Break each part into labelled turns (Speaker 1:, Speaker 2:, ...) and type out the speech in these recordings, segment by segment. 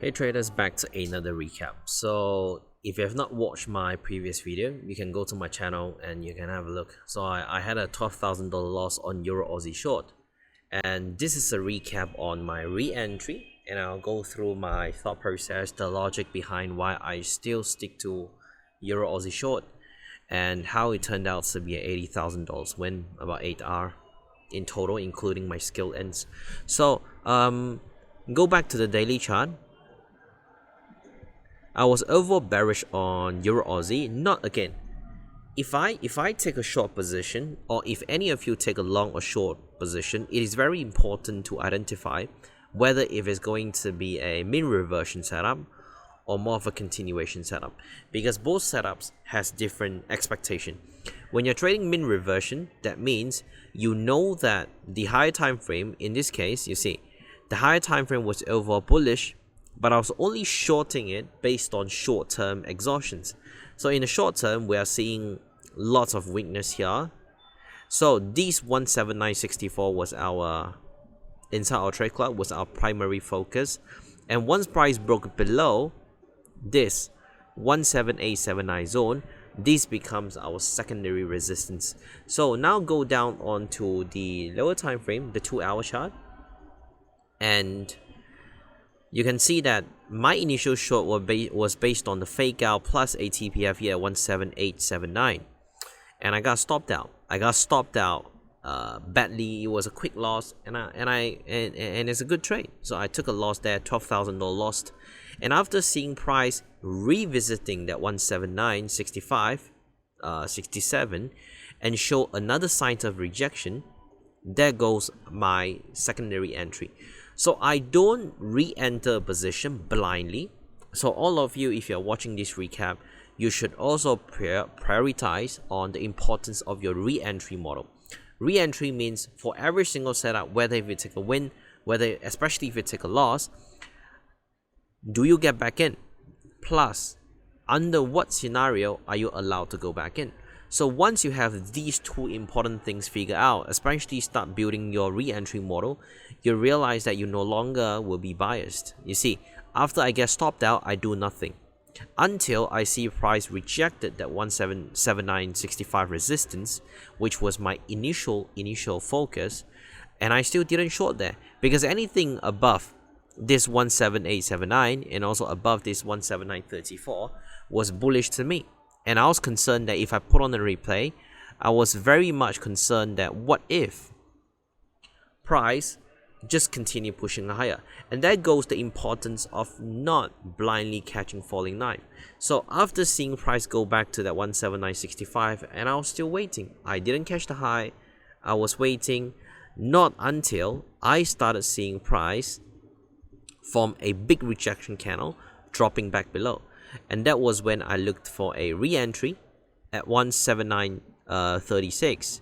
Speaker 1: Hey traders, back to another recap. So if you have not watched my previous video, you can go to my channel and you can have a look. So I had a $12,000 loss on Euro Aussie short, and this is a recap on my re-entry, and I'll go through my thought process, the logic behind why I still stick to Euro Aussie short, and how it turned out to be an $80,000 win, about 8R in total, including my skill ends. So go back to the daily chart. I was overall bearish on Euro Aussie. Not again. If I take a short position, or if any of you take a long or short position, it is very important to identify whether if it's going to be a mean reversion setup or more of a continuation setup, because both setups has different expectation. When you're trading mean reversion, that means you know that the higher time frame, in this case, you see the higher time frame was overall bullish, but I was only shorting it based on short-term exhaustions. So in the short term, we are seeing lots of weakness here. So this 179.64 was our, inside our trade club, was our primary focus. And once price broke below this 17879 zone, this becomes our secondary resistance. So now go down onto the lower time frame, the 2-hour chart, and you can see that my initial short was based on the fake out plus a TPF here at 17879, and I got stopped out. Badly. It was a quick loss, and it's a good trade. So I took a loss there, $12,000 lost. And after seeing price revisiting that 179.65, 67, and show another sign of rejection, there goes my secondary entry. So I don't re-enter a position blindly. So all of you, if you're watching this recap, you should also prioritize on the importance of your re-entry model. Re-entry means for every single setup, whether if you take a win, especially if you take a loss, do you get back in? Plus, under what scenario are you allowed to go back in? So once you have these two important things figured out, especially start building your re-entry model, you realize that you no longer will be biased. You see, after I get stopped out, I do nothing until I see price rejected that 179.65 resistance, which was my initial focus, and I still didn't short there, because anything above this 17879 and also above this 179.34 was bullish to me. And I was concerned that if I put on the replay, I was very much concerned that what if price just continue pushing higher. And that goes the importance of not blindly catching falling knife. So after seeing price go back to that 179.65, and I was still waiting. I didn't catch the high. I was waiting, not until I started seeing price form a big rejection candle dropping back below. And that was when I looked for a re-entry at 179.36,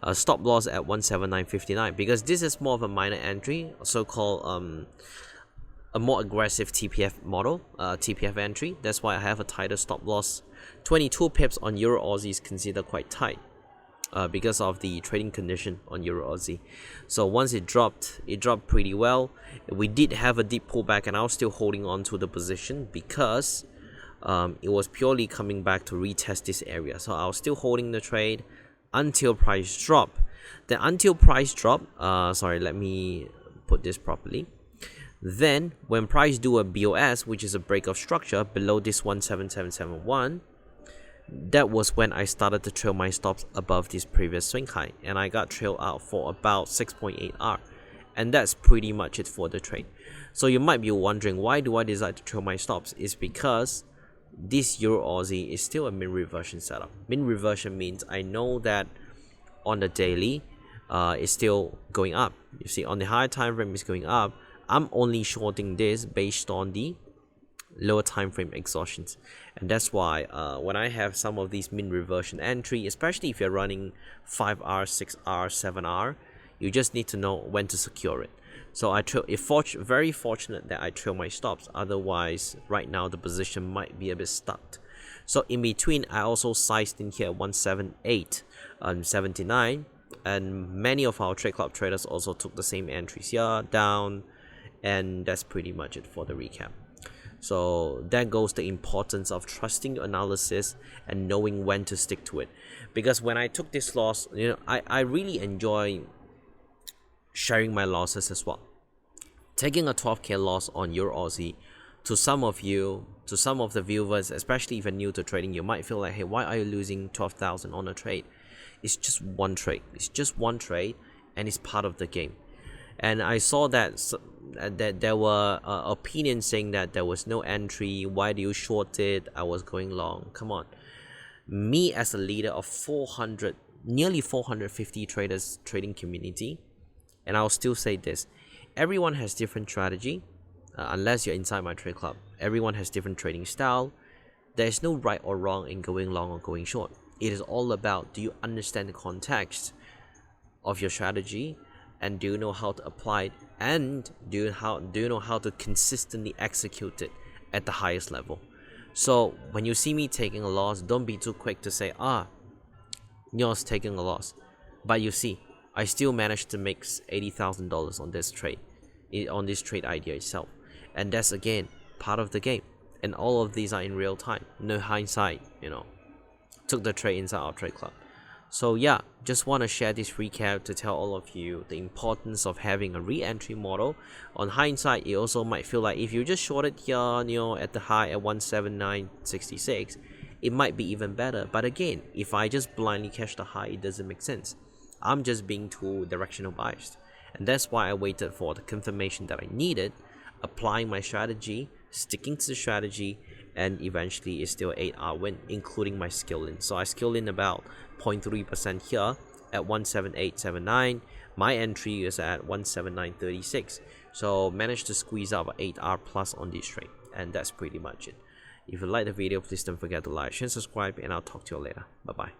Speaker 1: a stop loss at 179.59, because this is more of a minor entry, so-called a more aggressive TPF model, TPF entry. That's why I have a tighter stop loss. 22 pips on Euro Aussie is considered quite tight because of the trading condition on Euro Aussie. So once it dropped pretty well. We did have a deep pullback, and I was still holding on to the position because it was purely coming back to retest this area. So I was still holding the trade until price drop. Then until price drop, sorry, let me put this properly. Then when price do a BOS, which is a break of structure below this 17771, that was when I started to trail my stops above this previous swing high, and I got trailed out for about 6.8R. And that's pretty much it for the trade. So you might be wondering, why do I decide to trail my stops? It's because this Euro Aussie is still a mean reversion setup. Mean reversion means I know that on the daily, it's still going up. You see, on the higher time frame, it's going up. I'm only shorting this based on the lower time frame exhaustions, and that's why when I have some of these mean reversion entry, especially if you're running 5R, 6R, 7R, you just need to know when to secure it. So very fortunate that I trail my stops. Otherwise, right now the position might be a bit stuck. So in between, I also sized in here 178 and 79, and many of our trade club traders also took the same entries here down, and that's pretty much it for the recap. So that goes the importance of trusting your analysis and knowing when to stick to it. Because when I took this loss, I really enjoy sharing my losses as well. Taking a 12k loss on Euro Aussie, to some of the viewers, especially if you're new to trading, you might feel like, hey, why are you losing 12,000 on a trade? It's just one trade. It's just one trade, and it's part of the game. And I saw that there were opinions saying that there was no entry. Why do you short it? I was going long. Come on. Me as a leader of nearly 450 traders trading community, and I'll still say this: everyone has different strategy. Unless you're inside my trade club, everyone has different trading style. There is no right or wrong in going long or going short. It is all about, do you understand the context of your strategy, and do you know how to apply it, and do you know how to consistently execute it at the highest level. So when you see me taking a loss, don't be too quick to say, Neo's taking a loss. But you see, I still managed to make $80,000 on this trade idea itself. And that's, again, part of the game. And all of these are in real time. No hindsight, Took the trade inside our trade club. So yeah, just want to share this recap to tell all of you the importance of having a re-entry model. On hindsight, it also might feel like if you just shorted here, at the high at 179.66, it might be even better. But again, if I just blindly catch the high, it doesn't make sense. I'm just being too directional biased. And that's why I waited for the confirmation that I needed, applying my strategy, sticking to the strategy, and eventually it's still 8R win, including my skill in. So I skill in about 0.3% here at 178.79. My entry is at 179.36. So managed to squeeze out 8R plus on this trade, and that's pretty much it. If you like the video, please don't forget to like, share, and subscribe, and I'll talk to you later. Bye bye.